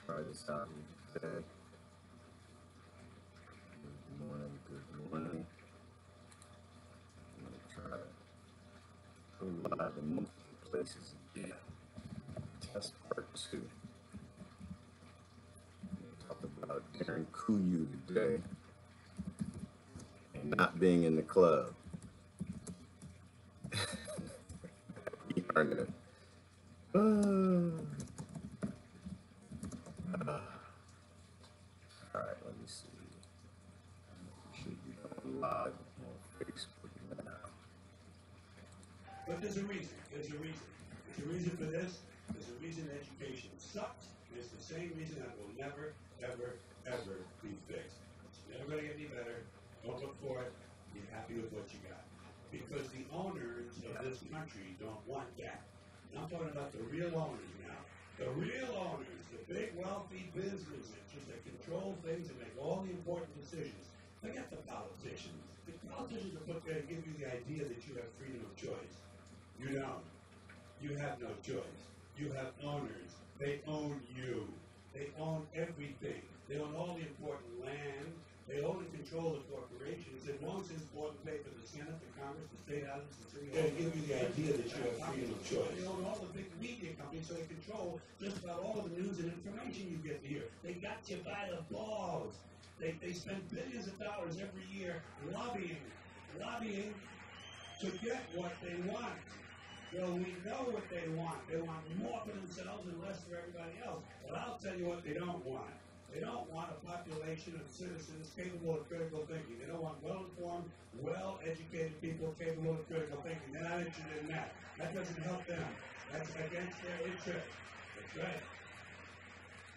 Try this out today. Good morning, good morning. I'm gonna try to go live in multiple places again. Test part 2. I'm gonna talk about Derinkuyu today and not being in the club. We are gonna, all right, let me see. Should be going live on Facebook now. But there's a reason. There's a reason. There's a reason for this. There's a reason education sucks. It's the same reason that will never, ever, ever be fixed. It's never going to get any better. Don't look for it. Be happy with what you got. Because the owners of this country don't want that. And I'm talking about the real owners now. The real owners, the big wealthy business interests that control things and make all the important decisions. Forget the politicians. The politicians are put there to give you the idea that you have freedom of choice. You don't. You have no choice. You have owners. They own you. They own everything. They own all the important land. They own and control the corporations. And once it's bought and paid for the Senate, the Congress, the state houses, the city, they give you the idea that you have freedom of choice. They own all the big media companies, so they control just about all of the news and information you get to hear. They got you by the balls. They spend billions of dollars every year lobbying to get what they want. Well, we know what they want. They want more for themselves and less for everybody else. But I'll tell you what they don't want. They don't want a population of citizens capable of critical thinking. They don't want well-informed, well-educated people capable of critical thinking. They're not interested in that. That doesn't help them. That's against their interest. That's right.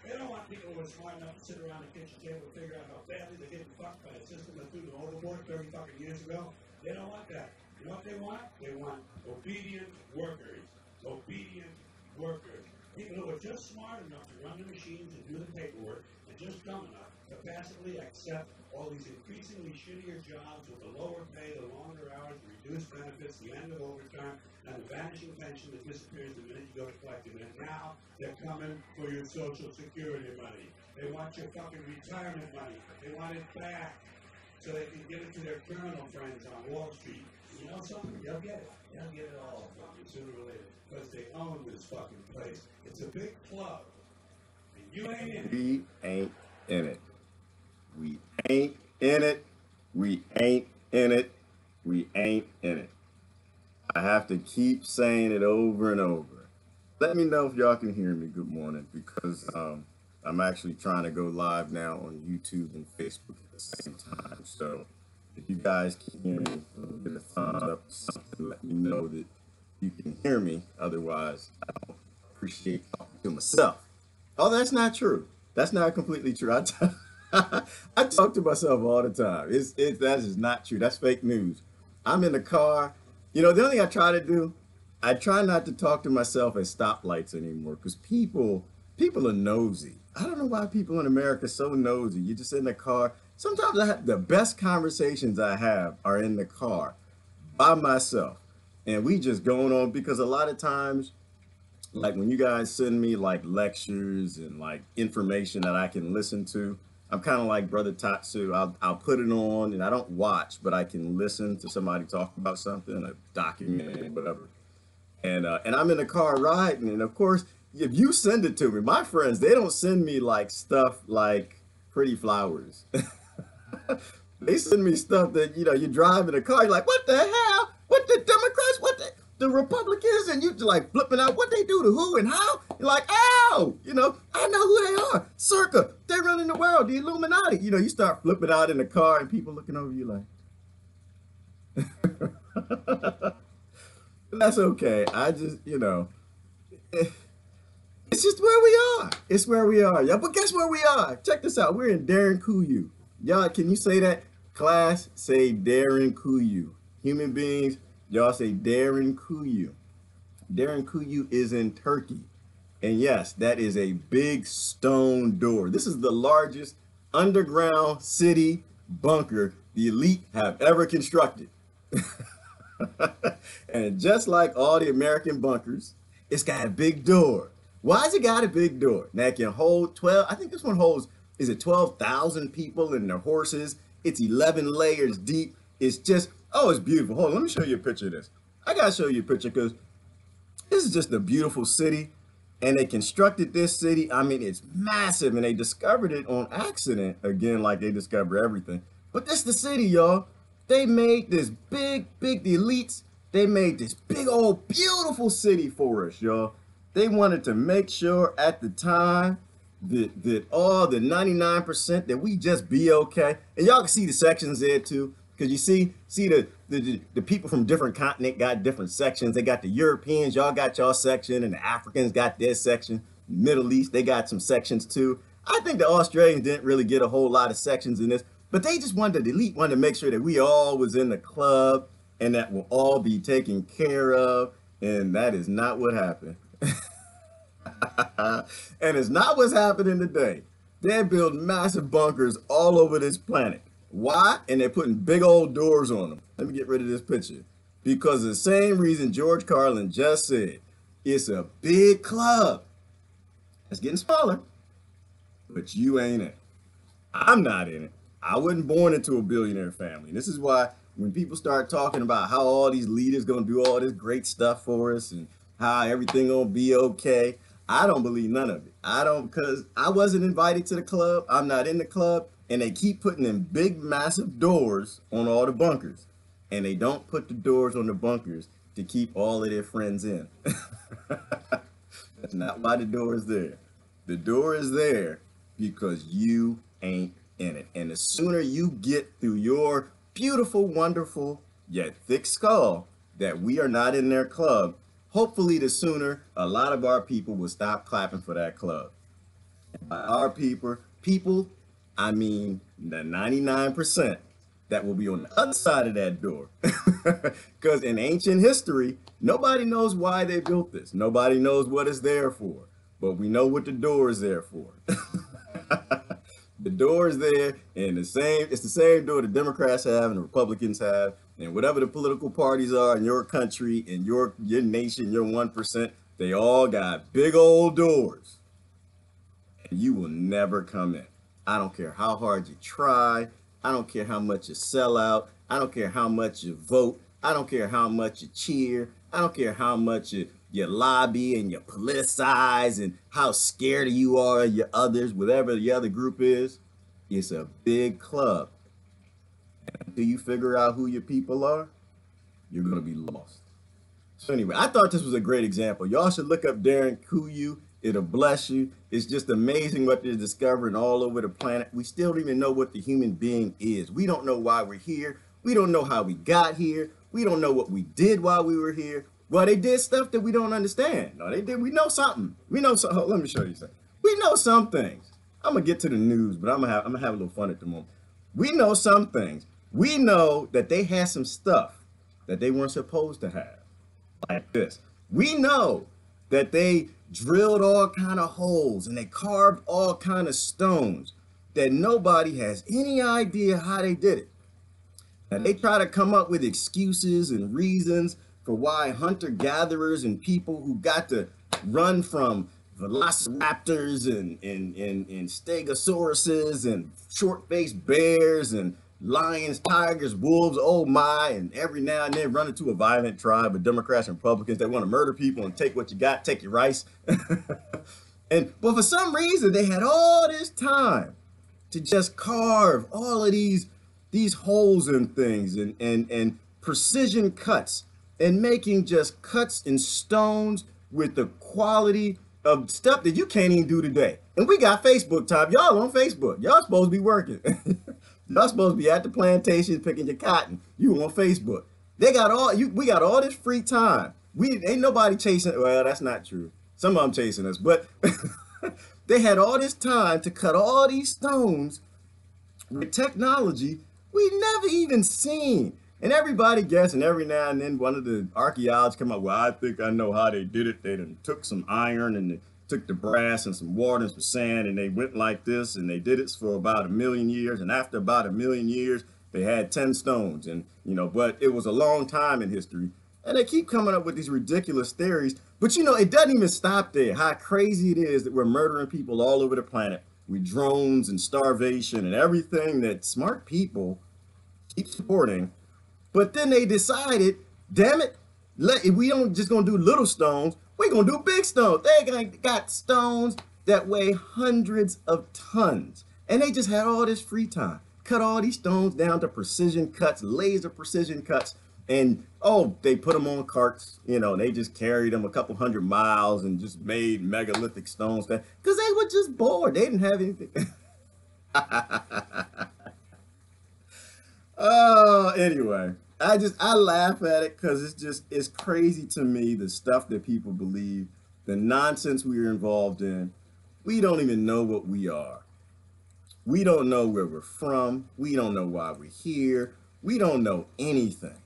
They don't want people who are smart enough to sit around the kitchen table and figure out how badly they're getting fucked by a system that threw them overboard 30 fucking years ago. They don't want that. You know what they want? They want obedient workers. Obedient workers. People who are just smart enough to run the machines and do the paperwork and just dumb enough to passively accept all these increasingly shittier jobs with the lower pay, the longer hours, the reduced benefits, the end of overtime, and the vanishing pension that disappears the minute you go to collect it. And now they're coming for your Social Security money. They want your fucking retirement money. They want it back so they can give it to their criminal friends on Wall Street. You know something? They'll get it. They'll get it all from you sooner or later because they own this fucking place. It's a big club. And you ain't in it. We ain't in it. We ain't in it. We ain't in it. We ain't in it. I have to keep saying it over and over. Let me know if y'all can hear me. Good morning, because I'm actually trying to go live now on YouTube and Facebook at the same time. So if you guys can hear me, give a thumbs up or something. Let me know that you can hear me. Otherwise, I don't appreciate talking to myself. Oh, that's not true. That's not completely true. I talk to myself all the time. That is not true. That's fake news. I'm in the car. You know, the only thing I try to do, I try not to talk to myself at stoplights anymore because people are nosy. I don't know why people in America are so nosy. You're just in the car. Sometimes the best conversations I have are in the car by myself. And we just going on because a lot of times, like when you guys send me like lectures and like information that I can listen to, I'm kind of like Brother Tatsu. I'll put it on and I don't watch, but I can listen to somebody talk about something, a document, whatever. And I'm in the car riding, and of course, if you send it to me, my friends, they don't send me like stuff like pretty flowers. They send me stuff that, you know, you drive in a car, you're like, what the hell? What the Democrats, what the Republicans, and you like flipping out what they do to who and how? You're like, oh, you know, I know who they are. Circa, they're running the world, the Illuminati. You know, you start flipping out in the car and people looking over you like, that's okay. I just, you know, it's just where we are. It's where we are. Yeah, but guess where we are? Check this out. We're in Derinkuyu. Y'all, can you say that? Class, say Derinkuyu. Human beings, y'all say Derinkuyu. Derinkuyu is in Turkey. And yes, that is a big stone door. This is the largest underground city bunker the elite have ever constructed. And just like all the American bunkers, it's got a big door. Why's it got a big door? Now it can hold 12, I think this one holds, is it 12,000 people and their horses? It's 11 layers deep. It's just, oh, it's beautiful. Hold on, let me show you a picture of this. I gotta show you a picture because this is just a beautiful city. And they constructed this city. I mean, it's massive, and they discovered it on accident. Again, like they discover everything. But this is the city, y'all. They made this the elites, they made this big old beautiful city for us, y'all. They wanted to make sure at the time that all the 99% that we just be okay. And y'all can see the sections there too. Because you see the people from different continent got different sections. They got the Europeans, y'all got y'all section, and the Africans got their section. Middle East, they got some sections too. I think the Australians didn't really get a whole lot of sections in this, but they just wanted, the elite wanted to make sure that we all was in the club and that we'll all be taken care of. And that is not what happened. And it's not what's happening today. They're building massive bunkers all over this planet. Why? And they're putting big old doors on them. Let me get rid of this picture. Because the same reason George Carlin just said, it's a big club. It's getting smaller, but you ain't in it. I'm not in it. I wasn't born into a billionaire family. This is why when people start talking about how all these leaders gonna do all this great stuff for us and how everything gonna be okay, I don't believe none of it. I don't, because I wasn't invited to the club. I'm not in the club. And they keep putting in big, massive doors on all the bunkers. And they don't put the doors on the bunkers to keep all of their friends in. That's not why the door is there. The door is there because you ain't in it. And the sooner you get through your beautiful, wonderful, yet thick skull that we are not in their club, hopefully the sooner a lot of our people will stop clapping for that club. And by our people, I mean the 99% that will be on the other side of that door. Because in ancient history, nobody knows why they built this. Nobody knows what it's there for. But we know what the door is there for. The door is there, and it's the same door the Democrats have and the Republicans have, and whatever the political parties are in your country, in your nation, your 1%, they all got big old doors. And you will never come in. I don't care how hard you try. I don't care how much you sell out. I don't care how much you vote. I don't care how much you cheer. I don't care how much you lobby and you politicize and how scared you are of your others, whatever the other group is. It's a big club. And until you figure out who your people are, you're going to be lost. So anyway, I thought this was a great example. Y'all should look up Derinkuyu. It'll bless you. It's just amazing what they're discovering all over the planet. We still don't even know what the human being is. We don't know why we're here. We don't know how we got here. We don't know what we did while we were here. Well, they did stuff that we don't understand. No, they did. We know something. We know something. Let me show you something. We know some things. I'm gonna get to the news, but I'm gonna have a little fun at the moment. We know some things. We know that they had some stuff that they weren't supposed to have, like this. We know that they drilled all kind of holes and they carved all kind of stones that nobody has any idea how they did it. And they try to come up with excuses and reasons for why hunter-gatherers and people who got to run from velociraptors and stegosauruses and short-faced bears and lions, tigers, wolves, oh my, and every now and then run into a violent tribe of Democrats and Republicans that want to murder people and take what you got, take your rice. But for some reason, they had all this time to just carve all of these holes in things and precision cuts and making just cuts in stones with the quality of stuff that you can't even do today. And we got Facebook time. Y'all on Facebook. Y'all supposed to be working. Y'all supposed to be at the plantation picking your cotton. You on Facebook. They got we got all this free time. We ain't nobody chasing. Well, that's not true. Some of them chasing us, but they had all this time to cut all these stones with technology we never even seen. And everybody guessing every now and then one of the archaeologists come up, well, I think I know how they did it. They done took some iron and they took the brass and some water and some sand and they went like this and they did it for about 1,000,000 years. And after about 1,000,000 years, they had 10 stones. And, but it was a long time in history. And they keep coming up with these ridiculous theories. But you know, it doesn't even stop there. How crazy it is that we're murdering people all over the planet with drones and starvation and everything that smart people keep supporting. But then they decided, damn it, if we don't just gonna do little stones, we're gonna do big stones. They got stones that weigh hundreds of tons. And they just had all this free time. Cut all these stones down to precision cuts, laser precision cuts. And oh, they put them on carts, you know, and they just carried them a couple 100 miles and just made megalithic stones because they were just bored. They didn't have anything. Oh, anyway, I laugh at it because it's crazy to me the stuff that people believe, the nonsense we're involved in. We don't even know what we are. We don't know where we're from. We don't know why we're here. We don't know anything.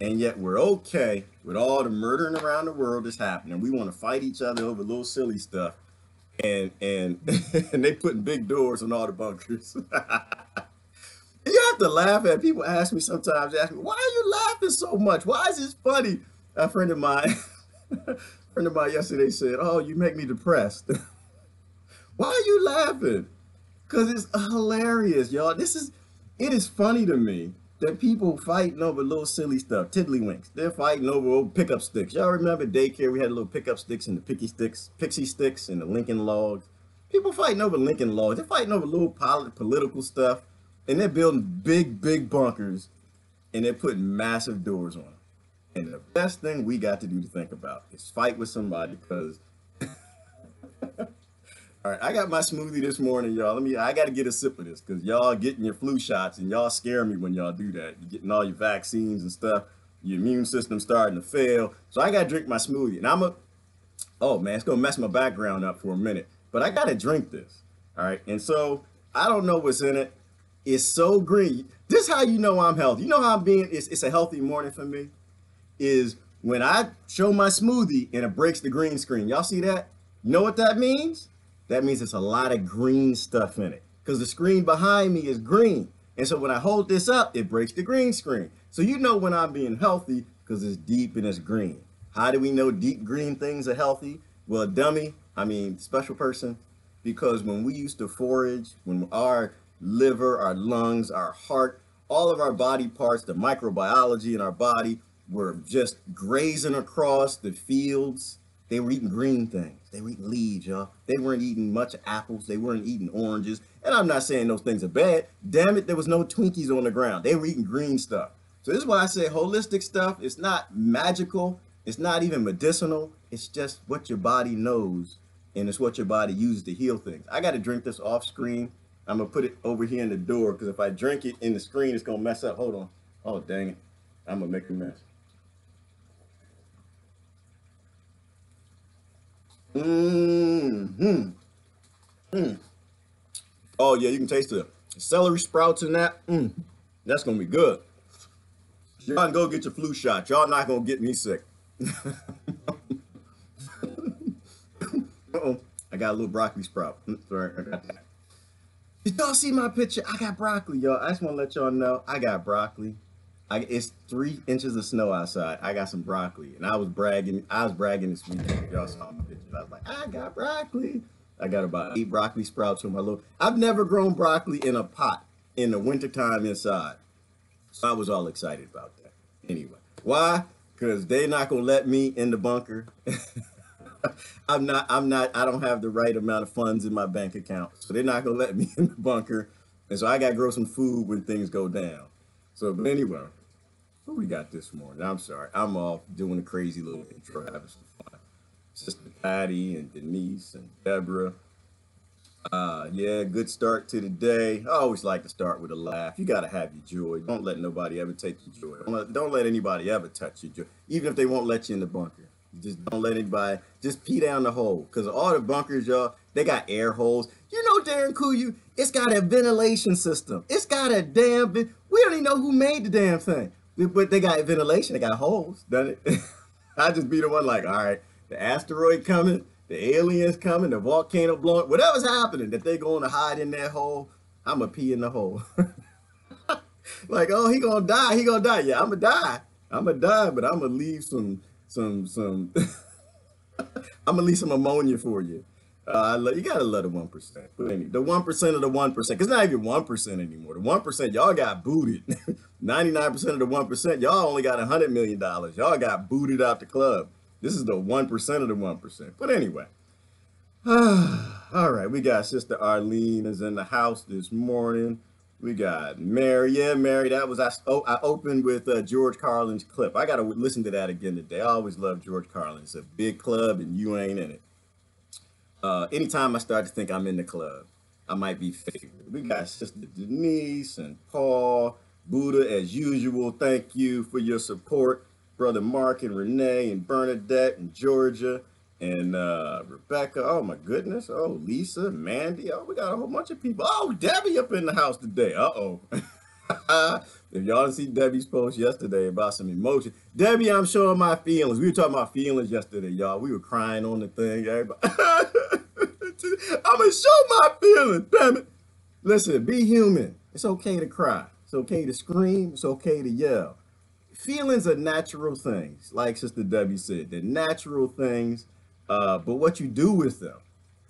And yet we're okay with all the murdering around the world that's happening. We want to fight each other over little silly stuff. And and they putting big doors on all the bunkers. You have to laugh at people. Ask me sometimes, ask me, why are you laughing so much? Why is this funny? A friend of mine, yesterday said, oh, you make me depressed. Why are you laughing? Because it's hilarious, y'all. It is funny to me that people fighting over little silly stuff, tiddlywinks. They're fighting over old pickup sticks. Y'all remember daycare? We had little pickup sticks and the pixie sticks and the Lincoln logs. People fighting over Lincoln logs. They're fighting over little political stuff. And they're building big bunkers, and they're putting massive doors on them. And the best thing we got to do to think about is fight with somebody because, all right, I got my smoothie this morning, y'all. I got to get a sip of this because y'all getting your flu shots, and y'all scare me when y'all do that. You're getting all your vaccines and stuff. Your immune system starting to fail. So I got to drink my smoothie. And oh, man, it's going to mess my background up for a minute. But I got to drink this, all right? And so I don't know what's in it. It's so green. This is how you know I'm healthy. You know how it's a healthy morning for me? Is when I show my smoothie and it breaks the green screen. Y'all see that? You know what that means? That means it's a lot of green stuff in it. Because the screen behind me is green. And so when I hold this up, it breaks the green screen. So you know when I'm being healthy because it's deep and it's green. How do we know deep green things are healthy? Well, special person. Because when we used to forage, when our liver, our lungs, our heart, all of our body parts, the microbiology in our body were just grazing across the fields. They were eating green things. They were eating leaves, y'all. They weren't eating much apples. They weren't eating oranges. And I'm not saying those things are bad. Damn it, there was no Twinkies on the ground. They were eating green stuff. So this is why I say holistic stuff. It's not magical. It's not even medicinal. It's just what your body knows. And it's what your body uses to heal things. I got to drink this off screen. I'm going to put it over here in the door because if I drink it in the screen, it's going to mess up. Hold on. Oh, dang it. I'm going to make a mess. Oh, yeah, you can taste the celery sprouts in that. That's going to be good. Y'all can go get your flu shot. Y'all not going to get me sick. Uh-oh. I got a little broccoli sprout. Sorry, I got that. Did y'all see my picture? I got broccoli, y'all. I just want to let y'all know I got broccoli. It's 3 inches of snow outside. I got some broccoli, and I was bragging this weekend. Y'all saw my pictures. I was like, I got broccoli. I got about 8 broccoli sprouts from my little. I've never grown broccoli in a pot in the wintertime inside, so I was all excited about that. Anyway, why? Because they're not gonna let me in the bunker. I don't have the right amount of funds in my bank account. So they're not gonna let me in the bunker. And so I gotta grow some food when things go down. So, but anyway, what we got this morning? I'm sorry. I'm off doing a crazy little intro, having some fun. Sister Patty and Denise and Deborah. Yeah, good start to the day. I always like to start with a laugh. You gotta have your joy. Don't let nobody ever take your joy. Don't let anybody ever touch your joy. Even if they won't let you in the bunker. Just don't let anybody, just pee down the hole. Because all the bunkers, y'all, they got air holes. You know, Derinkuyu, it's got a ventilation system. It's got a damn, we don't even know who made the damn thing. But they got ventilation, they got holes, doesn't it? I just be the one like, all right, the asteroid coming, the aliens coming, the volcano blowing, whatever's happening, that they going to hide in that hole, I'm going to pee in the hole. Like, oh, he going to die. Yeah, I'm going to die. I'm gonna die, but I'm gonna leave some I'm gonna leave some ammonia for you. You gotta love the 1%. But anyway, the 1% of the 1%, because not even 1% anymore. The 1%, y'all got booted. 99% of the 1%, y'all only got $100 million. Y'all got booted out the club. This is the 1% of the 1%. But anyway, all right, we got Sister Arlene is in the house this morning. We got Mary. Yeah, Mary, that was I opened with George Carlin's clip. I got to listen to that again today. I always love George Carlin. It's a big club and you ain't in it. Anytime I start to think I'm in the club, I might be favored. We got Sister Denise and Paul, Buddha as usual. Thank you for your support. Brother Mark and Renee and Bernadette and Georgia and Rebecca. Oh my goodness. Oh, Lisa, Mandy. Oh, we got a whole bunch of people. Oh, Debbie up in the house today. Uh-oh. If y'all didn't see Debbie's post yesterday about some emotion, Debbie, I'm showing my feelings. We were talking about feelings yesterday, y'all. We were crying on the thing. Everybody. I'm gonna show my feelings. Damn it. Listen, be human. It's okay to cry. It's okay to scream. It's okay to yell. Feelings are natural things, like Sister Debbie said. They're natural things, but what you do with them,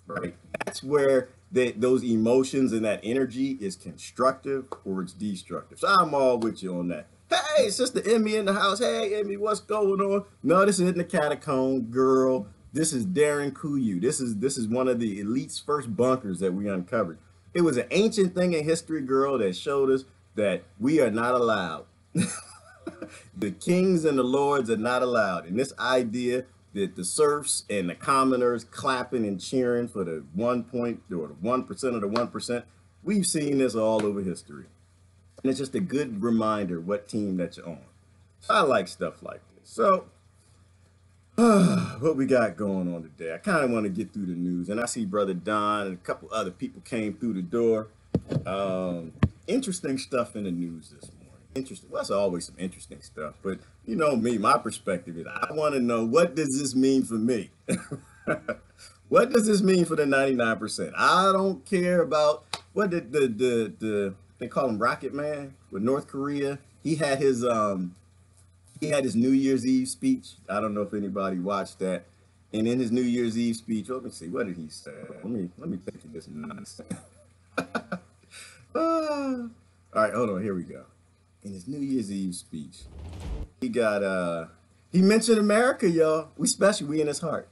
right? That's where those emotions and that energy is constructive or it's destructive. So I'm all with you on that. Hey, Sister Emmy in the house. Hey, Emmy, what's going on? No, this isn't the catacomb, girl. This is Derinkuyu. This is one of the elite's first bunkers that we uncovered. It was an ancient thing in history, girl, that showed us that we are not allowed. The kings and the lords are not allowed. And this idea that the serfs and the commoners clapping and cheering for the 1% of the 1%, we've seen this all over history. And it's just a good reminder what team that you're on. So I like stuff like this. So what we got going on today? I kind of want to get through the news. And I see Brother Don and a couple other people came through the door. Interesting stuff in the news this morning. Interesting. Well, that's always some interesting stuff. But you know me, my perspective is I want to know, what does this mean for me? What does this mean for the 99%? I don't care about what did they call him Rocket Man with North Korea. He had his New Year's Eve speech. I don't know if anybody watched that. And in his New Year's Eve speech, let me see, what did he say? Let me think of this nonsense. All right, hold on, here we go. In his New Year's Eve speech, he mentioned America, y'all. We special, we in his heart.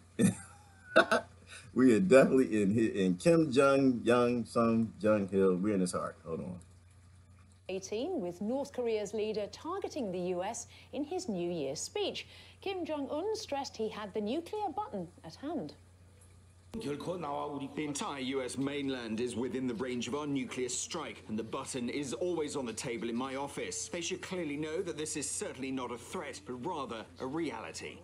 We are definitely in Kim Jong Il, we're in his heart. Hold on. 18, with North Korea's leader targeting the US in his New Year's speech. Kim Jong-un stressed he had the nuclear button at hand. The entire US mainland is within the range of our nuclear strike, and the button is always on the table in my office. They should clearly know that this is certainly not a threat, but rather a reality.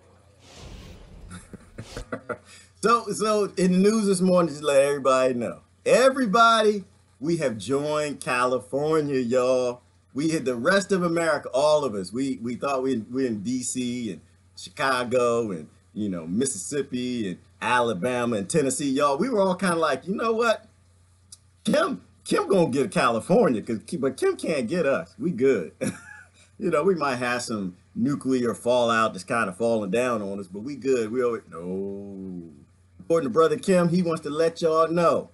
So in the news this morning, just let everybody know. Everybody, we have joined California, y'all. We hit the rest of America, all of us. We thought we're in DC and Chicago and Mississippi and Alabama and Tennessee, y'all. We were all kind of like, you know what? Kim gonna get California, but Kim can't get us. We good. We might have some nuclear fallout that's kind of falling down on us, but we good. We always no. According to Brother Kim, he wants to let y'all know,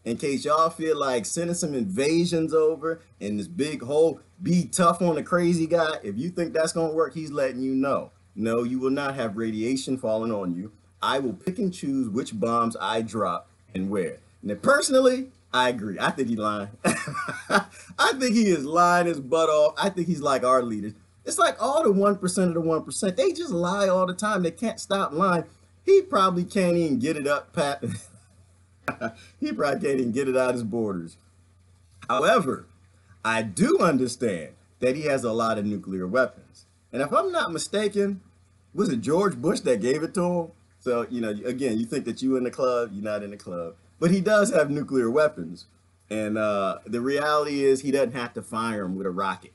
in case y'all feel like sending some invasions over and this big whole be tough on the crazy guy. If you think that's gonna work, he's letting you know. No, you will not have radiation falling on you. I will pick and choose which bombs I drop and where. Now, personally, I agree. I think he's lying. I think he is lying his butt off. I think he's like our leaders. It's like all the 1% of the 1%. They just lie all the time. They can't stop lying. He probably can't even get it up, Pat. He probably can't even get it out his borders. However, I do understand that he has a lot of nuclear weapons. And if I'm not mistaken, was it George Bush that gave it to him? So, again, you think that you in the club, you're not in the club. But he does have nuclear weapons. And the reality is he doesn't have to fire them with a rocket.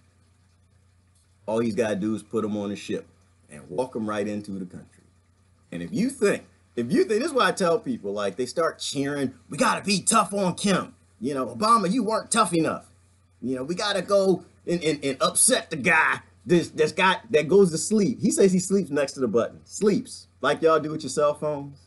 All he's got to do is put them on a ship and walk them right into the country. And if you think, this is why I tell people, like, they start cheering, we got to be tough on Kim. Obama, you weren't tough enough. We got to go and upset the guy this guy that goes to sleep. He says he sleeps next to the button. Sleeps like y'all do with your cell phones.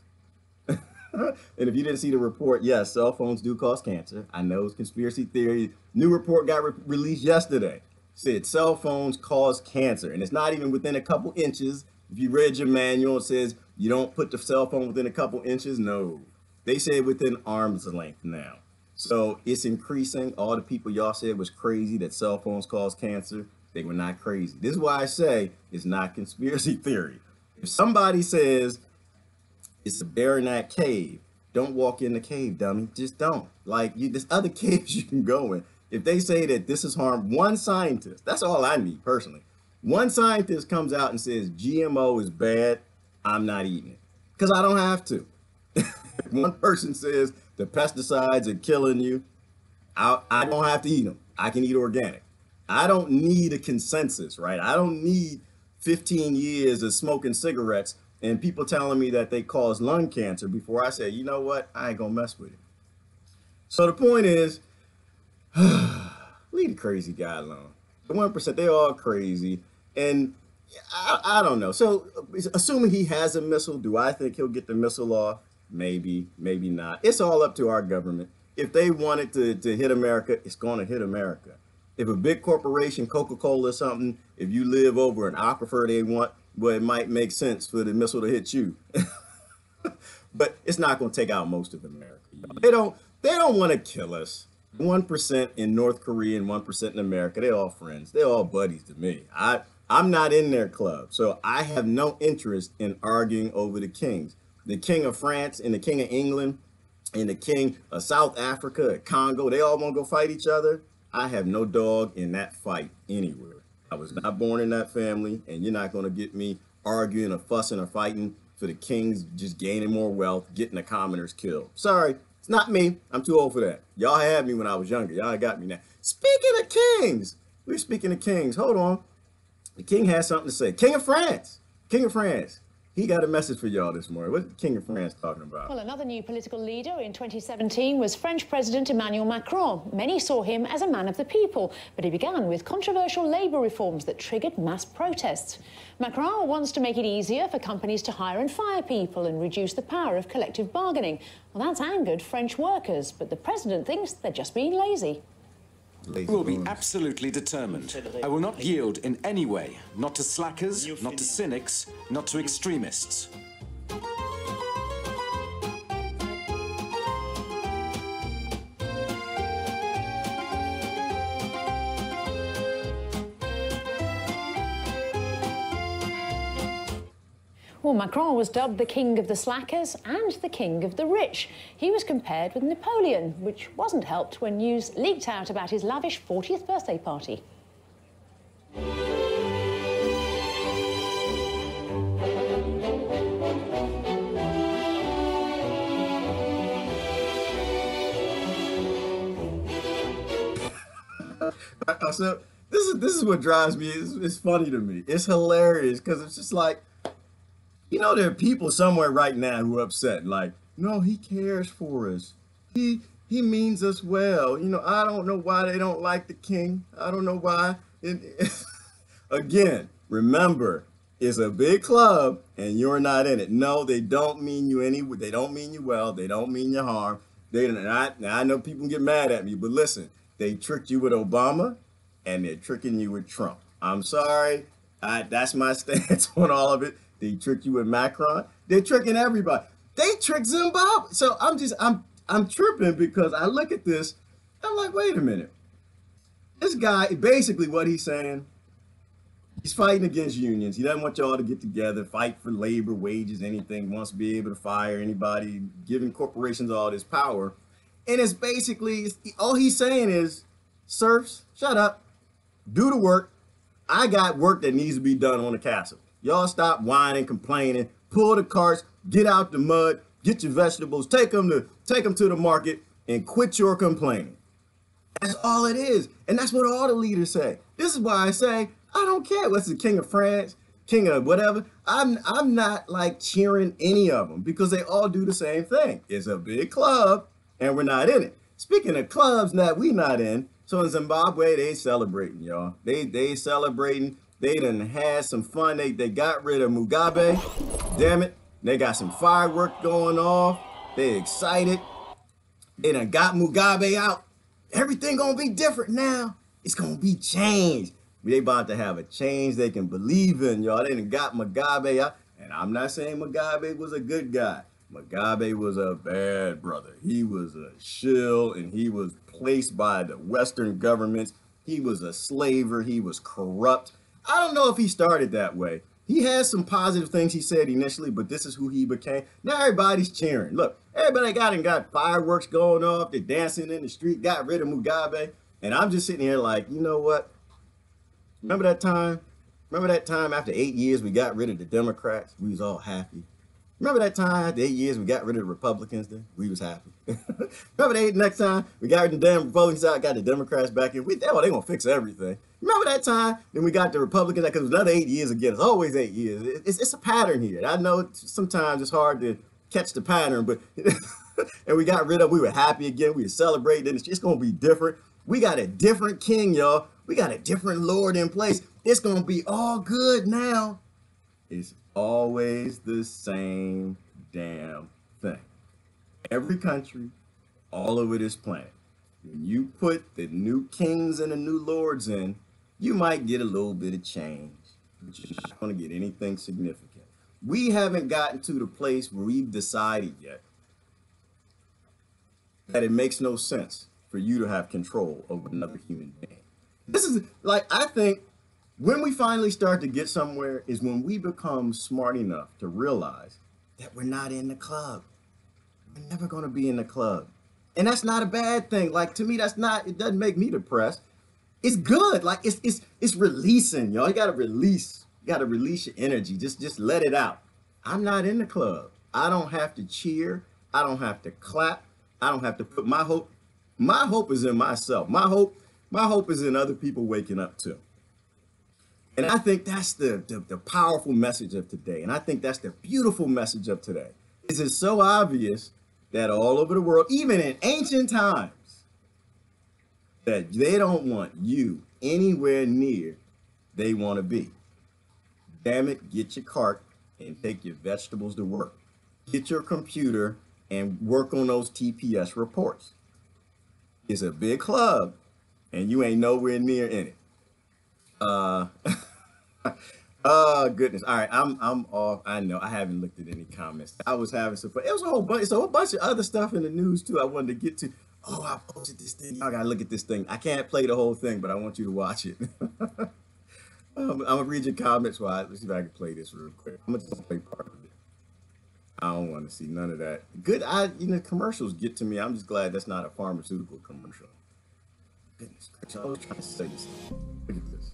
And if you didn't see the report, yes, cell phones do cause cancer. I know it's conspiracy theory. New report got released yesterday. Said cell phones cause cancer, and it's not even within a couple inches. If you read your manual, it says you don't put the cell phone within a couple inches. No, they say within arm's length now. So it's increasing. All the people y'all said was crazy that cell phones cause cancer, they were not crazy. This is why I say it's not conspiracy theory. If somebody says it's a bear in that cave, don't walk in the cave, dummy. Just don't. Like, there's other caves you can go in. If they say that this is harm, one scientist, that's all I need personally. One scientist comes out and says GMO is bad, I'm not eating it. Because I don't have to. One person says the pesticides are killing you, I don't have to eat them. I can eat organic. I don't need a consensus, right? I don't need 15 years of smoking cigarettes and people telling me that they cause lung cancer before I say, you know what, I ain't gonna mess with it. So the point is, leave the crazy guy alone. The 1%, they all crazy. And I don't know. So assuming he has a missile, do I think he'll get the missile off? Maybe, maybe not. It's all up to our government. If they want it to hit America, it's going to hit America. If a big corporation, Coca-Cola or something, if you live over an aquifer they want, well, it might make sense for the missile to hit you. But it's not going to take out most of America. They don't want to kill us. 1% in North Korea and 1% in America, they're all friends. They're all buddies to me. I'm not in their club, so I have no interest in arguing over the kings. The king of France and the king of England and the king of South Africa, Congo, they all want to go fight each other. I have no dog in that fight anywhere. I was not born in that family, and you're not going to get me arguing or fussing or fighting for the kings just gaining more wealth, getting the commoners killed. Sorry, it's not me. I'm too old for that. Y'all had me when I was younger. Y'all got me now. Speaking of kings, we're speaking of kings. Hold on. The king has something to say. King of France. King of France. He got a message for y'all this morning. What's the King of France talking about? Well, another new political leader in 2017 was French President Emmanuel Macron. Many saw him as a man of the people, but he began with controversial labour reforms that triggered mass protests. Macron wants to make it easier for companies to hire and fire people and reduce the power of collective bargaining. Well, that's angered French workers, but the president thinks they're just being lazy. I will be absolutely determined. I will not yield in any way, not to slackers, not to cynics, not to extremists. Well, Macron was dubbed the king of the slackers and the king of the rich. He was compared with Napoleon, which wasn't helped when news leaked out about his lavish 40th birthday party. So this is what drives me. It's funny to me. It's hilarious because it's just like, you know, there are people somewhere right now who are upset. Like, no, he cares for us. He means us well. You know, I don't know why they don't like the king. I don't know why. Again, remember, it's a big club and you're not in it. No, they don't mean you they don't mean you well. They don't mean you harm. Now I know people get mad at me, but listen, they tricked you with Obama and they're tricking you with Trump. I'm sorry. That's my stance on all of it. They tricked you with Macron. They're tricking everybody. They tricked Zimbabwe. So I'm tripping because I look at this. I'm like, wait a minute. This guy, basically what he's saying, he's fighting against unions. He doesn't want y'all to get together, fight for labor, wages, anything, wants to be able to fire anybody, giving corporations all this power. And it's basically, all he's saying is, serfs, shut up, do the work. I got work that needs to be done on the castle. Y'all stop whining, complaining, pull the carts, get out the mud, get your vegetables, take them to the market, and quit your complaining. That's all it is. And that's what all the leaders say. This is why I say, I don't care what's the king of France, king of whatever. I'm not like cheering any of them because they all do the same thing. It's a big club and we're not in it. Speaking of clubs that we not in, so in Zimbabwe, they celebrating, y'all. They celebrating. They done had some fun. They got rid of Mugabe. Damn it. They got some fireworks going off. They excited. They done got Mugabe out. Everything gonna be different now. It's gonna be changed. They about to have a change they can believe in, y'all. They done got Mugabe out. And I'm not saying Mugabe was a good guy. Mugabe was a bad brother. He was a shill, and he was placed by the Western governments. He was a slaver. He was corrupt. I don't know if he started that way. He had some positive things he said initially, but this is who he became. Now everybody's cheering. Look, everybody got fireworks going off. They're dancing in the street, got rid of Mugabe. And I'm just sitting here like, you know what? Remember that time? Remember that time after 8 years we got rid of the Democrats? We was all happy. Remember that time after 8 years we got rid of the Republicans then? We was happy. Remember the next time we got rid of the damn Republicans out, got the Democrats back in? They gonna fix everything. Remember that time? Then we got the Republicans, because it was another 8 years again. It's always 8 years. It's a pattern here. I know sometimes it's hard to catch the pattern, but and we got rid of, we were happy again. We were celebrating. It's gonna be different. We got a different king, y'all. We got a different Lord in place. It's gonna be all good now. It's always the same damn thing. Every country, all over this planet, when you put the new kings and the new lords in, you might get a little bit of change, but you're not going to get anything significant. We haven't gotten to the place where we've decided yet that it makes no sense for you to have control over another human being. This is like, I think when we finally start to get somewhere is when we become smart enough to realize that we're not in the club. We're never going to be in the club. And that's not a bad thing. Like, to me, that's not, it doesn't make me depressed. It's good. Like, it's releasing, y'all. You got to release. You got to release your energy. Just let it out. I'm not in the club. I don't have to cheer. I don't have to clap. I don't have to put my hope. My hope is in myself. My hope is in other people waking up too. And I think that's the powerful message of today. And I think that's the beautiful message of today. It's so obvious that all over the world, even in ancient times, that they don't want you anywhere near they want to be. Damn it, get your cart and take your vegetables to work. Get your computer and work on those TPS reports. It's a big club and you ain't nowhere near in it. Oh goodness. All right, I'm off. I know I haven't looked at any comments. I was having some fun. It was a whole bunch of other stuff in the news too I wanted to get to. Oh, I posted this thing. Y'all gotta look at this thing. I can't play the whole thing, but I want you to watch it. I'm gonna read your comments while let's see if I can play this real quick. I'm gonna just play part of it. I don't want to see none of that. Good, commercials get to me. I'm just glad that's not a pharmaceutical commercial. Goodness gracious, I was trying to say this. Look at this.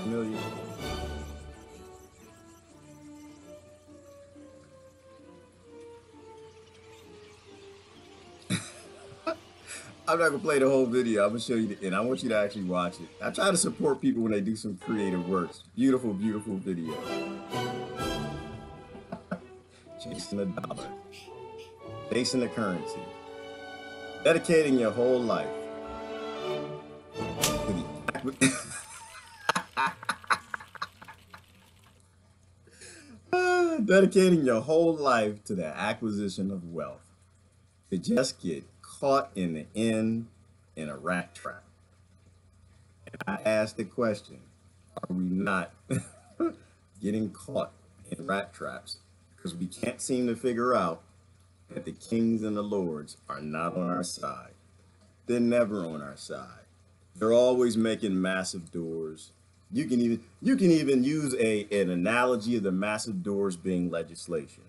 Familiar. I'm not gonna play the whole video. I'm gonna show you the end. I want you to actually watch it. I try to support people when they do some creative works. Beautiful, beautiful video. Chasing the dollar. Chasing the currency. Dedicating your whole life to the dedicating your whole life to the acquisition of wealth, to just get caught in the end in a rat trap. And I ask the question, are we not getting caught in rat traps because we can't seem to figure out that the kings and the lords are not on our side? They're never on our side. They're always making massive doors. You can even use an analogy of the massive doors being legislation.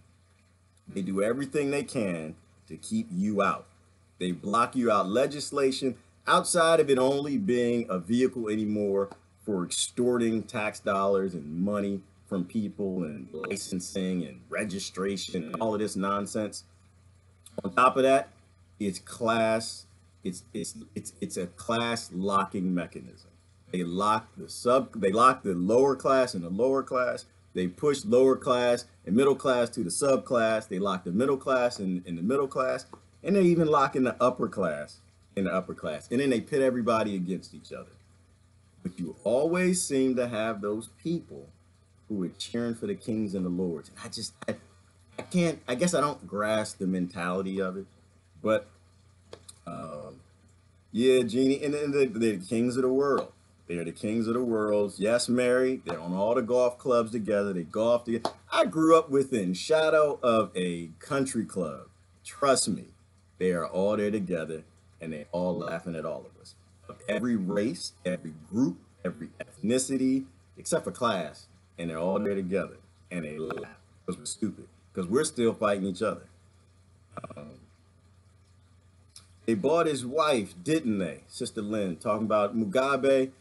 They do everything they can to keep you out. They block you out. Legislation, outside of it only being a vehicle anymore for extorting tax dollars and money from people and licensing and registration and all of this nonsense. On top of that, it's class. It's a class locking mechanism. They lock the lower class and the lower class. They push lower class and middle class to the subclass. They lock the middle class in the middle class, and they even lock in the upper class in the upper class. And then they pit everybody against each other. But you always seem to have those people who are cheering for the kings and the lords. And I can't, I guess I don't grasp the mentality of it. But yeah, Jeannie, and then they're the kings of the world. They're the kings of the world. Yes, married. They're on all the golf clubs together. They golf together. I grew up within shadow of a country club. Trust me, they are all there together, and they're all laughing at all of us. Of every race, every group, every ethnicity, except for class, and they're all there together, and they laugh because we're stupid, because we're still fighting each other. They bought his wife, didn't they? Sister Lynn talking about Mugabe.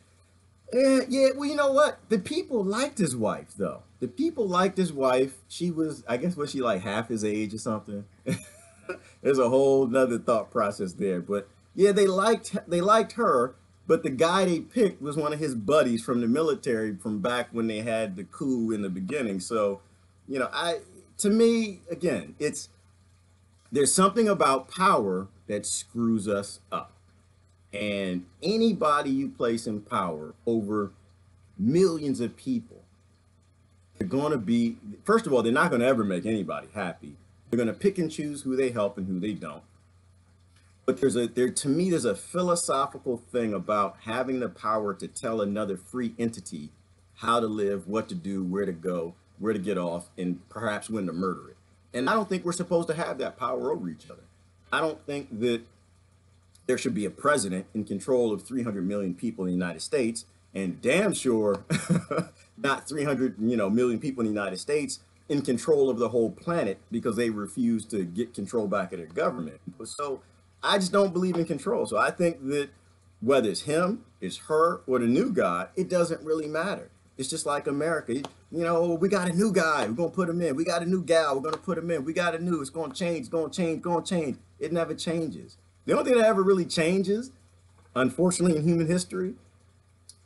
Yeah, well, you know what? The people liked his wife, though. The people liked his wife. She was, I guess, was she like half his age or something? There's a whole nother thought process there. But yeah, they liked her, but the guy they picked was one of his buddies from the military from back when they had the coup in the beginning. So, you know, to me, again, there's something about power that screws us up. And anybody you place in power over millions of people, they're going to be, first of all, they're not going to ever make anybody happy. They're going to pick and choose who they help and who they don't. But to me, there's a philosophical thing about having the power to tell another free entity how to live, what to do, where to go, where to get off, and perhaps when to murder it. And I don't think we're supposed to have that power over each other. I don't think that there should be a president in control of 300 million people in the United States, and damn sure not 300 million people in the United States in control of the whole planet because they refuse to get control back of their government. So I just don't believe in control. So I think that whether it's him, it's her, or the new guy, it doesn't really matter. It's just like America. We got a new guy, we're going to put him in. We got a new gal, we're going to put him in. We got a new, it's going to change, it's going to change, it's going to change. It never changes. The only thing that ever really changes, unfortunately, in human history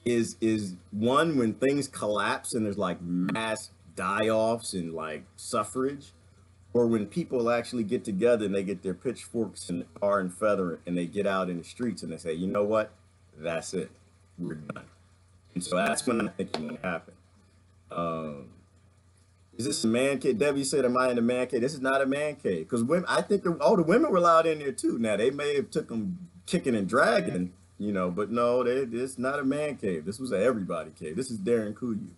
is one, when things collapse and there's like mass die-offs and like suffrage, or when people actually get together and they get their pitchforks and tar and feather and they get out in the streets and they say, you know what, that's it, we're done. And so that's when I think it will happen. Is this a man cave? Debbie said, am I in a man cave? This is not a man cave. Because I think the women were allowed in there too. Now, they may have took them kicking and dragging, but no, it's not a man cave. This was an everybody cave. This is Derinkuyu.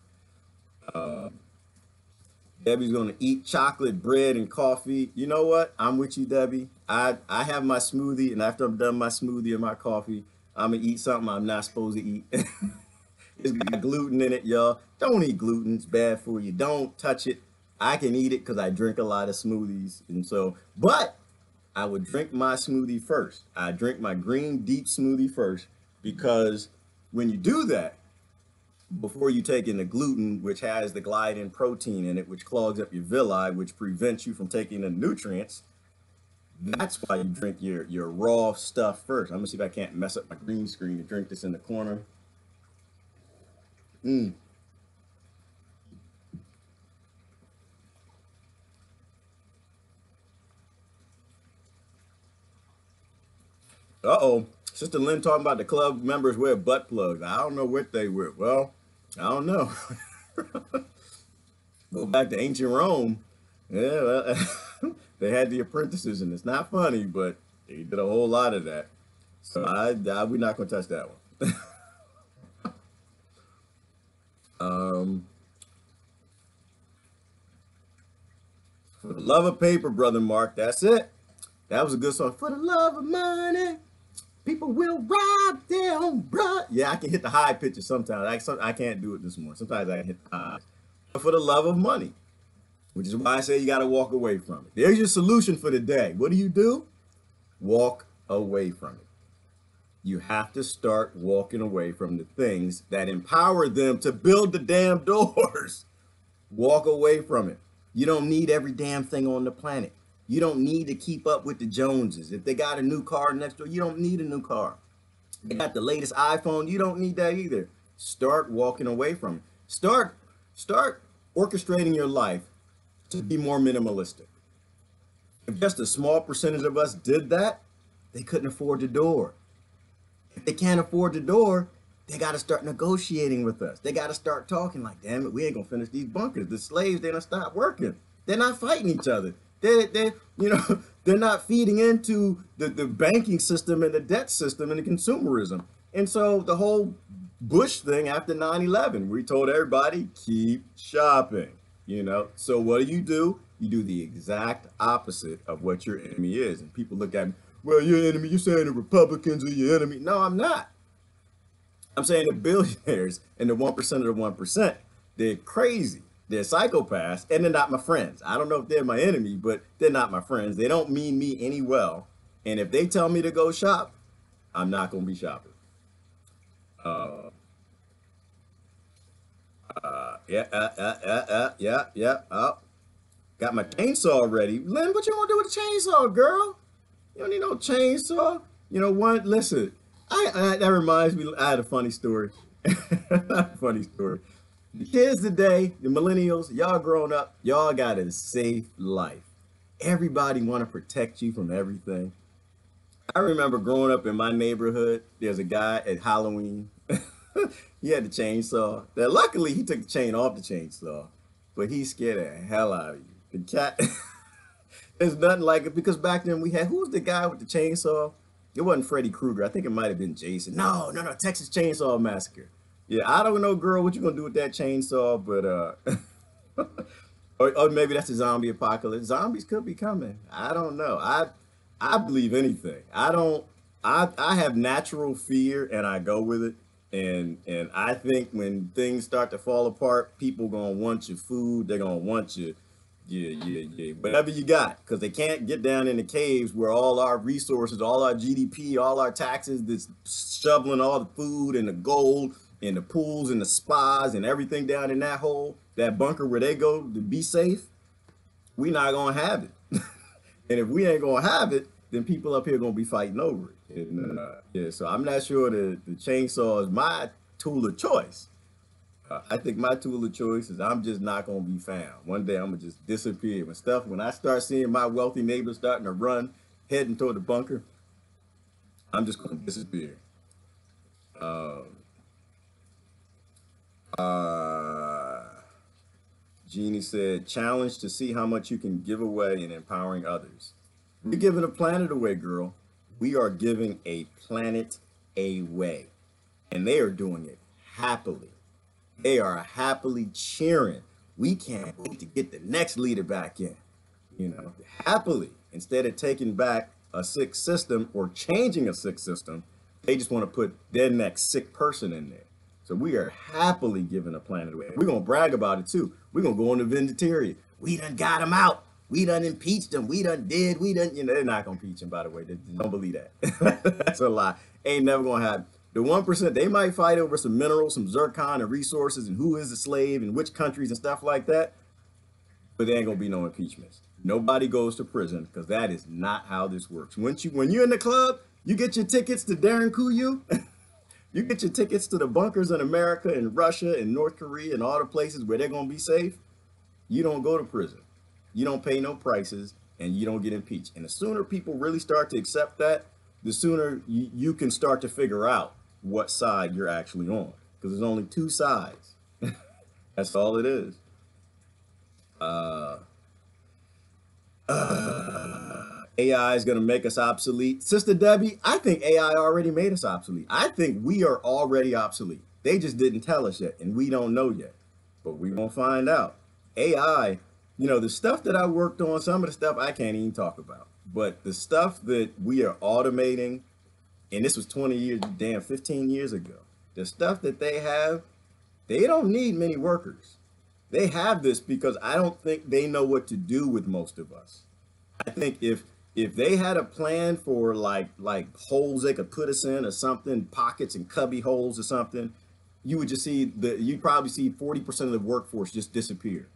Debbie's going to eat chocolate, bread, and coffee. You know what? I'm with you, Debbie. I have my smoothie, and after I'm done my smoothie and my coffee, I'm going to eat something I'm not supposed to eat. It's got gluten in it, y'all. Don't eat gluten. It's bad for you. Don't touch it. I can eat it because I drink a lot of smoothies. But I would drink my smoothie first. I drink my green deep smoothie first, because when you do that, before you take in the gluten, which has the gliadin protein in it, which clogs up your villi, which prevents you from taking the nutrients, that's why you drink your raw stuff first. I'm going to see if I can't mess up my green screen to drink this in the corner. Uh-oh. Sister Lynn talking about the club members wear butt plugs. I don't know what they wear. Well, I don't know. Go back to ancient Rome. Yeah, well, they had the apprentices, and it's not funny, but they did a whole lot of that. So we're not going to touch that one. For the love of paper, brother Mark, that's it. That was a good song. For the love of money. People will rob their own blood. Yeah, I can hit the high pitches sometimes. I can't do it this morning. Sometimes I can hit the highs. But for the love of money, which is why I say you got to walk away from it. There's your solution for the day. What do? Walk away from it. You have to start walking away from the things that empower them to build the damn doors. Walk away from it. You don't need every damn thing on the planet. You don't need to keep up with the Joneses. If they got a new car next door, you don't need a new car. They got the latest iPhone, you don't need that either. Start walking away from it. Start orchestrating your life to be more minimalistic. If just a small percentage of us did that, they couldn't afford the door. If they can't afford the door, they got to start negotiating with us. They got to start talking like, damn it, we ain't gonna finish these bunkers. The slaves, they done stop working. They're not fighting each other. They're not feeding into the banking system and the debt system and the consumerism. And so the whole Bush thing after 9/11, we told everybody, keep shopping, So what do? You do the exact opposite of what your enemy is. And people look at me, well, your enemy, you're saying the Republicans are your enemy. No, I'm not. I'm saying the billionaires and the 1% of the 1%, they're crazy. They're psychopaths, and they're not my friends. I don't know if they're my enemy, but they're not my friends. They don't mean me any well. And if they tell me to go shop, I'm not going to be shopping. Yeah. Oh, got my chainsaw ready. Lynn, what you going to do with the chainsaw, girl? You don't need no chainsaw. You know what? Listen, that reminds me, I had a funny story. The kids today, the millennials, y'all grown up, y'all got a safe life. Everybody want to protect you from everything. I remember growing up in my neighborhood, there's a guy at Halloween. He had the chainsaw. Now, luckily, he took the chain off the chainsaw, but he scared the hell out of you. The cat, there's nothing like it, because back then we had, who was the guy with the chainsaw? It wasn't Freddy Krueger. I think it might have been Jason. No, Texas Chainsaw Massacre. Yeah, I don't know, girl, what you gonna do with that chainsaw, but or maybe that's a zombie apocalypse. Zombies could be coming. I don't know. I believe anything. I have natural fear and I go with it. And I think when things start to fall apart, people gonna want your food. They're gonna want your whatever you got, because they can't get down in the caves where all our resources, all our GDP, all our taxes, that's shoveling all the food and the gold and the pools and the spas and everything down in that hole, that bunker where they go to be safe. We not gonna have it. And if we ain't gonna have it, then people up here gonna be fighting over it. And, so I'm not sure the chainsaw is my tool of choice. I think my tool of choice is I'm just not gonna be found. One day I'm gonna just disappear. When I start seeing my wealthy neighbors starting to run, heading toward the bunker, I'm just gonna disappear. Jeannie said, challenge to see how much you can give away in empowering others. We're giving a planet away, girl. We are giving a planet away. And they are doing it happily. They are happily cheering. We can't wait to get the next leader back in. Happily. Instead of taking back a sick system or changing a sick system, they just want to put their next sick person in there. So we are happily giving a planet away. We're going to brag about it too. We're going to go on the Vendetarian. We done got him out. We done impeached him. We done. They're not going to impeach him, by the way. They don't believe that. That's a lie. Ain't never going to happen. The 1%, they might fight over some minerals, some zircon and resources and who is a slave and which countries and stuff like that. But there ain't going to be no impeachments. Nobody goes to prison, because that is not how this works. When you're in the club, you get your tickets to Derinkuyu. You get your tickets to the bunkers in America and Russia and North Korea and all the places where they're going to be safe. You don't go to prison. You don't pay no prices, and you don't get impeached. And the sooner people really start to accept that, the sooner you can start to figure out what side you're actually on, because there's only two sides. That's all it is. AI is going to make us obsolete. Sister Debbie, I think AI already made us obsolete. I think we are already obsolete. They just didn't tell us yet, and we don't know yet. But we're going to find out. AI, the stuff that I worked on, some of the stuff I can't even talk about. But the stuff that we are automating And this was 20 years, damn, 15 years ago. The stuff that they have, they don't need many workers. They have this because I don't think they know what to do with most of us. I think if they had a plan for like holes they could put us in or something, pockets and cubby holes or something, you'd probably see 40% of the workforce just disappear.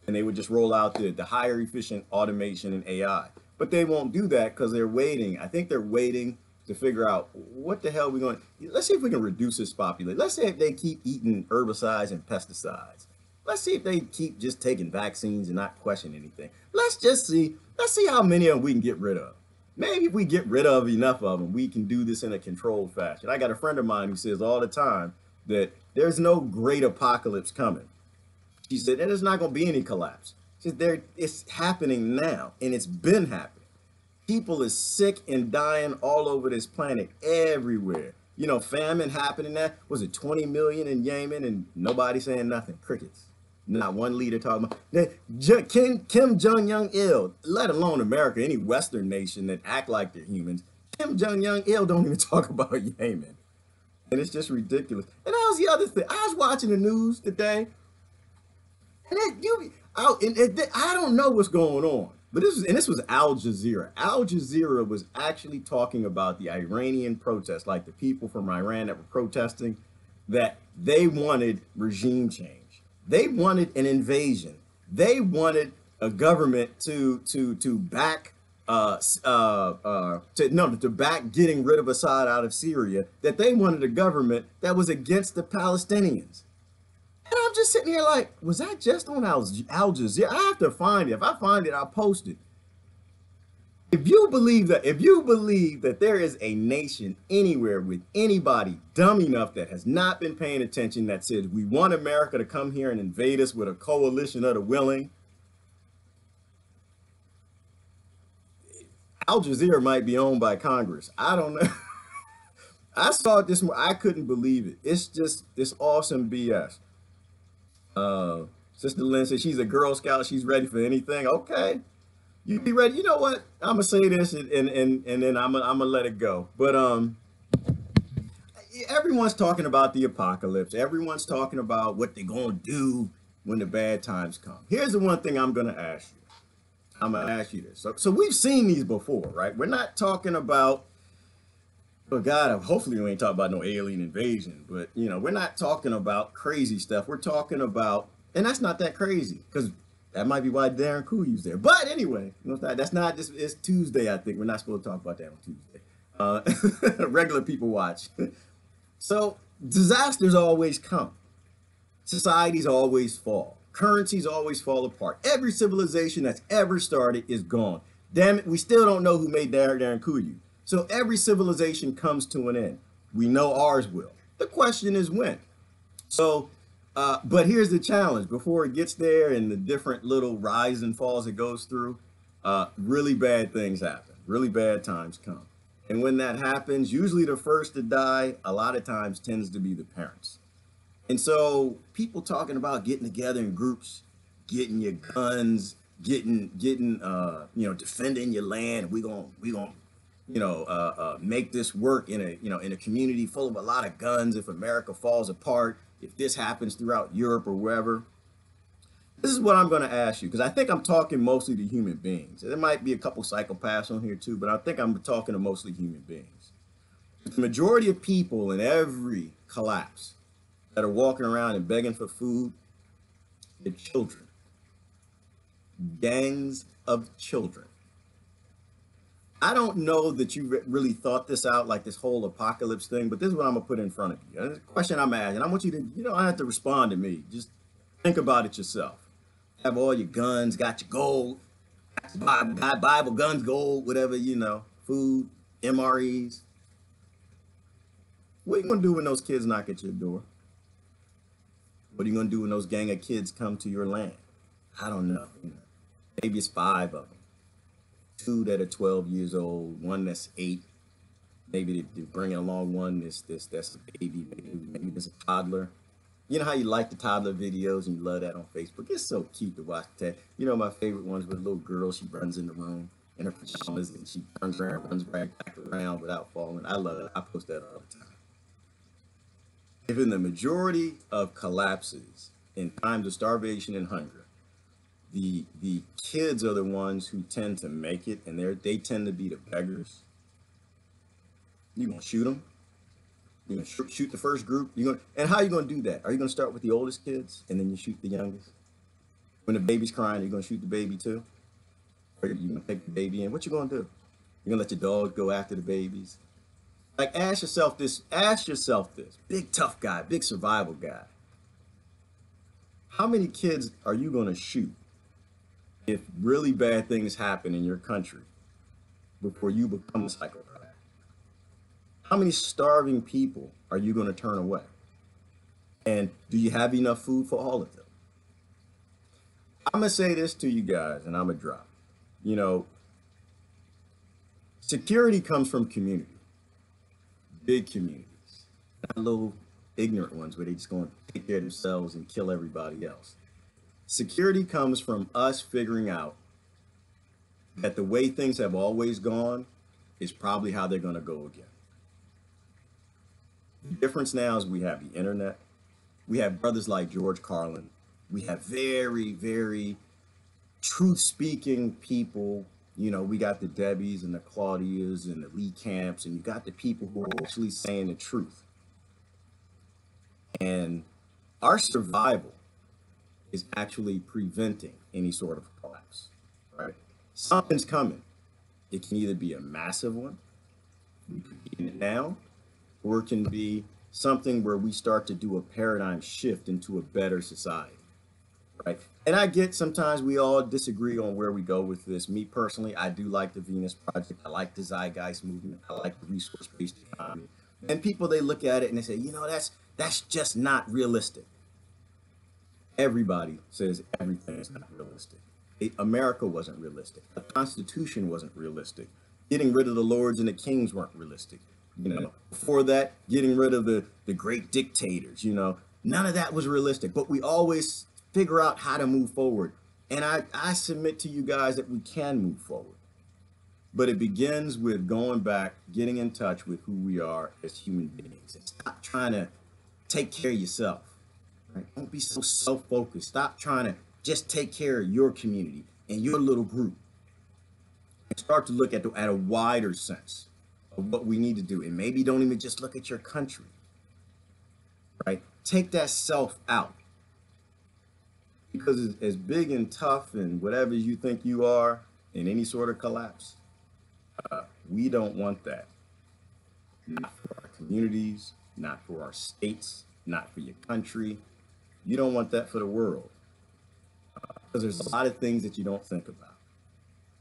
And they would just roll out the higher efficient automation and AI. But they won't do that because they're waiting. I think they're waiting to figure out what the hell we're going to, let's see if we can reduce this population. Let's say if they keep eating herbicides and pesticides. Let's see if they keep just taking vaccines and not question anything. Let's see how many of them we can get rid of. Maybe if we get rid of enough of them, we can do this in a controlled fashion. I got a friend of mine who says all the time that there's no great apocalypse coming. She said, and there's not going to be any collapse. She said, it's happening now, and it's been happening. People is sick and dying all over this planet, everywhere. You know, famine happening there. Was it 20 million in Yemen, and nobody saying nothing? Crickets. Not one leader talking about that. Kim Jong-il, let alone America, any Western nation that act like they're humans. Kim Jong-il don't even talk about Yemen. And it's just ridiculous. And that was the other thing. I was watching the news today. And I don't know what's going on, but this was Al Jazeera. Al Jazeera was actually talking about the Iranian protests, like the people from Iran that were protesting, that they wanted regime change. They wanted an invasion. They wanted a government to back to back getting rid of Assad out of Syria. That they wanted a government that was against the Palestinians. And I'm just sitting here like, was that just on Al Jazeera? I have to find it. If I find it, I'll post it. If you believe that there is a nation anywhere with anybody dumb enough that has not been paying attention that says we want America to come here and invade us with a coalition of the willing, Al Jazeera might be owned by Congress. I don't know. I saw it this morning. I couldn't believe it. It's just this awesome BS. Sister Lynn says she's a Girl Scout. She's ready for anything. Okay. You be ready. You know what? I'm gonna say this and then I'm gonna let it go. But everyone's talking about the apocalypse. Everyone's talking about what they're gonna do when the bad times come. Here's the one thing I'm gonna ask you. I'm gonna ask you this. So we've seen these before, right? We're not talking about, oh God, hopefully we ain't talking about no alien invasion, but you know, we're not talking about crazy stuff. We're talking about, and that's not that crazy, because that might be why Derinkuyu's there. But anyway, that's not just, it's Tuesday, I think. We're not supposed to talk about that on Tuesday. Regular people watch. So disasters always come. Societies always fall. Currencies always fall apart. Every civilization that's ever started is gone. Damn it, we still don't know who made Derinkuyu. So every civilization comes to an end. We know ours will. The question is when. So, but here's the challenge. Before it gets there and the different little rise and falls it goes through, really bad things happen. Really bad times come. And when that happens, usually the first to die, a lot of times tends to be the parents. And so people talking about getting together in groups, getting your guns, getting defending your land. We gonna make this work in a community full of a lot of guns. If America falls apart, if this happens throughout Europe or wherever, this is what I'm going to ask you, because I think I'm talking mostly to human beings. There might be a couple psychopaths on here too, but I think I'm talking to mostly human beings. The majority of people in every collapse that are walking around and begging for food, they're children. Gangs of children. I don't know that you really thought this out, like this whole apocalypse thing, but this is what I'm gonna put in front of you. And the question I'm asking, I want you to, you don't have to respond to me. Just think about it yourself. Have all your guns, got your gold, Bible, guns, gold, whatever, food, MREs. What are you gonna do when those kids knock at your door? What are you gonna do when those gang of kids come to your land? I don't know. Maybe it's 5 of them. 2 that are 12 years old, 1 that's 8. Maybe they're bringing along one that's a baby. Maybe there's a toddler. You know how you like the toddler videos and you love that on Facebook? It's so cute to watch that. My favorite ones with a little girl. She runs in the room in her pajamas, and she turns around, runs right back around without falling. I love it. I post that all the time. If in the majority of collapses in times of starvation and hunger, the kids are the ones who tend to make it, and they tend to be the beggars. You gonna shoot them? You gonna shoot the first group? And how are you gonna do that? Are you gonna start with the oldest kids and then you shoot the youngest? When the baby's crying, you're gonna shoot the baby too? Or you gonna take the baby in? What you gonna do? You're gonna let your dog go after the babies? Like, ask yourself this, big tough guy, big survival guy. How many kids are you gonna shoot if really bad things happen in your country before you become a psychopath? How many starving people are you gonna turn away? And do you have enough food for all of them? I'm gonna say this to you guys, and I'm gonna drop. You know, security comes from community. Big communities, not little ignorant ones where they just going to take care of themselves and kill everybody else. Security comes from us figuring out that the way things have always gone is probably how they're going to go again. The difference now is we have the internet. We have brothers like George Carlin. We have very, very truth-speaking people. You know, we got the Debbies and the Claudias and the Lee Camps, and you got the people who are actually saying the truth. And our survival is actually preventing any sort of collapse, right? Something's coming. It can either be a massive one, we could be in it now, or it can be something where we start to do a paradigm shift into a better society. Right. And I get sometimes we all disagree on where we go with this. Me personally, I do like the Venus Project. I like the Zeitgeist movement. I like the resource-based economy. And people, they look at it and they say, you know, that's just not realistic. Everybody says everything is not realistic. America wasn't realistic. The Constitution wasn't realistic. Getting rid of the lords and the kings weren't realistic. You know, before that, getting rid of the great dictators, you know, none of that was realistic. But we always figure out how to move forward. And I submit to you guys that we can move forward. But it begins with going back, getting in touch with who we are as human beings. And stop trying to take care of yourself. Right? Don't be so self-focused. Stop trying to just take care of your community and your little group. And start to look at a wider sense of what we need to do. And maybe don't even just look at your country. Right? Take that self out. Because as big and tough and whatever you think you are in any sort of collapse, we don't want that. Not for our communities, not for our states, not for your country. You don't want that for the world. Because there's a lot of things that you don't think about.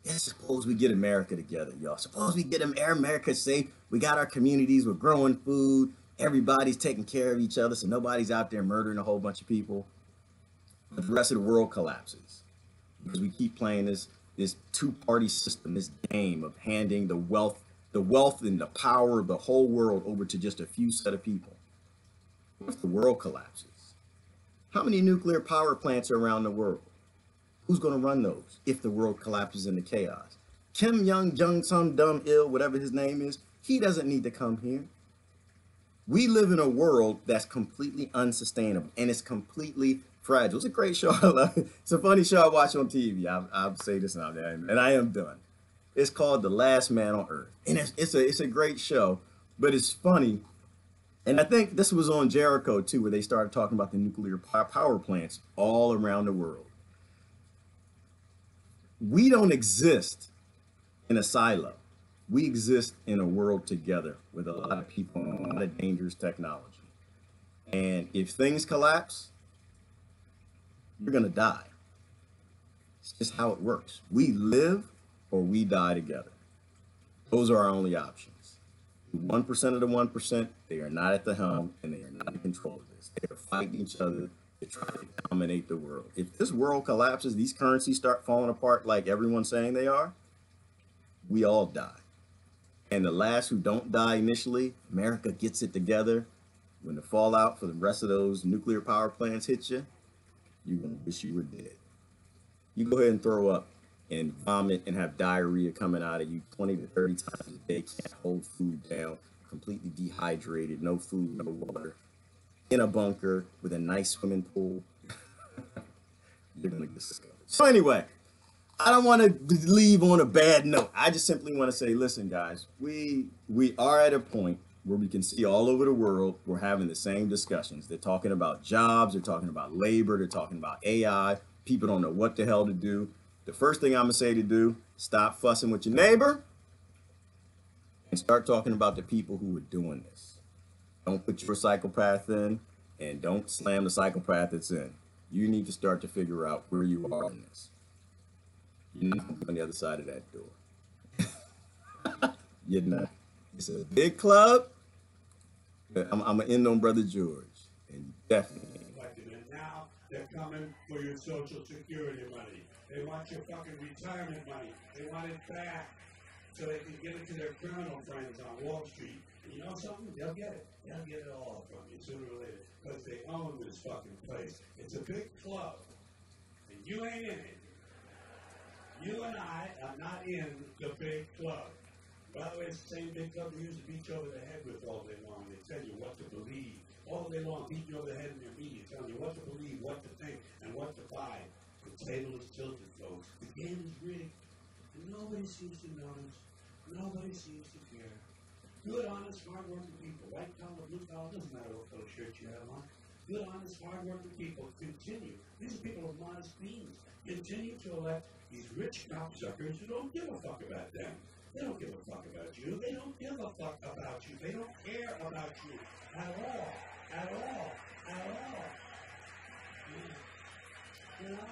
Yeah, suppose we get America together, y'all. Suppose we get America safe. We got our communities, we're growing food. Everybody's taking care of each other, so nobody's out there murdering a whole bunch of people. But the rest of the world collapses because we keep playing this two-party system, this game of handing the wealth and the power of the whole world over to just a few set of people. What if the world collapses? How many nuclear power plants are around the world? Who's going to run those if the world collapses into chaos? Kim Jong, some dumb ill, whatever his name is, he doesn't need to come here. We live in a world that's completely unsustainable and it's completely fragile. It's a great show. I love it. It's a funny show I watch on TV. I'll say this now, and I am done. It's called The Last Man on Earth, and it's a great show, but it's funny. And I think this was on Jericho too, where they started talking about the nuclear power plants all around the world. We don't exist in a silo. We exist in a world together with a lot of people and a lot of dangerous technology. And if things collapse, you're going to die. It's just how it works. We live or we die together. Those are our only options. 1% of the 1%, they are not at the helm and they are not in control of this. They are fighting each other to try to dominate the world. If this world collapses, these currencies start falling apart like everyone's saying they are, we all die. And the last who don't die initially, America gets it together. When the fallout for the rest of those nuclear power plants hits you, you're going to wish you were dead. You go ahead and throw up and vomit and have diarrhea coming out of you 20 to 30 times a day, can't hold food down, completely dehydrated, no food, no water, in a bunker with a nice swimming pool, you're gonna get discovered. So anyway, I don't want to leave on a bad note. I just simply want to say, listen, guys, we are at a point where we can see all over the world we're having the same discussions. They're talking about jobs, they're talking about labor, they're talking about AI. People don't know what the hell to do. The first thing I'm gonna say to do, stop fussing with your neighbor and start talking about the people who are doing this. Don't put your psychopath in, and don't slam the psychopath that's in. You need to start to figure out where you are in this. You're not on the other side of that door. You're not. It's a big club. I'm gonna end on Brother George, and definitely. And now they're coming for your Social Security money. They want your fucking retirement money. They want it back so they can give it to their criminal friends on Wall Street. And you know something? They'll get it. They'll get it all from you sooner or later because they own this fucking place. It's a big club, and you ain't in it. You and I are not in the big club. By the way, it's the same big club we used to beat you over the head with all day long. They tell you what to believe. All day long, beat you over the head in your media, telling you what to believe, what to think, and what to buy. The table is tilted, folks. The game is rigged. And nobody seems to notice. Nobody seems to care. Good, honest, hard-working people, white collar, blue collar, doesn't matter what color shirt you have on. Good, honest, hard-working people continue. These are people of modest means. Continue to elect these rich cocksuckers who don't give a fuck about them. They don't give a fuck about you. They don't give a fuck about you. They don't care about you at all. At all. At all. You know?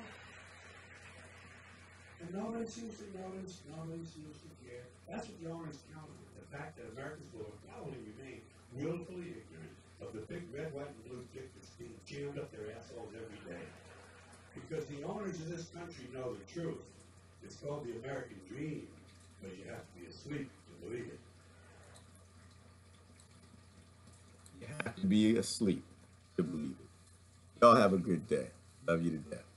And nobody seems to notice. Nobody seems to care. That's what the owners count on. The fact that Americans will probably remain willfully ignorant of the big red, white, and blue dick that's being jammed up their assholes every day. Because the owners of this country know the truth. It's called the American dream. But you have to be asleep to believe it. You have to be asleep to believe it. Y'all have a good day. Love you to death.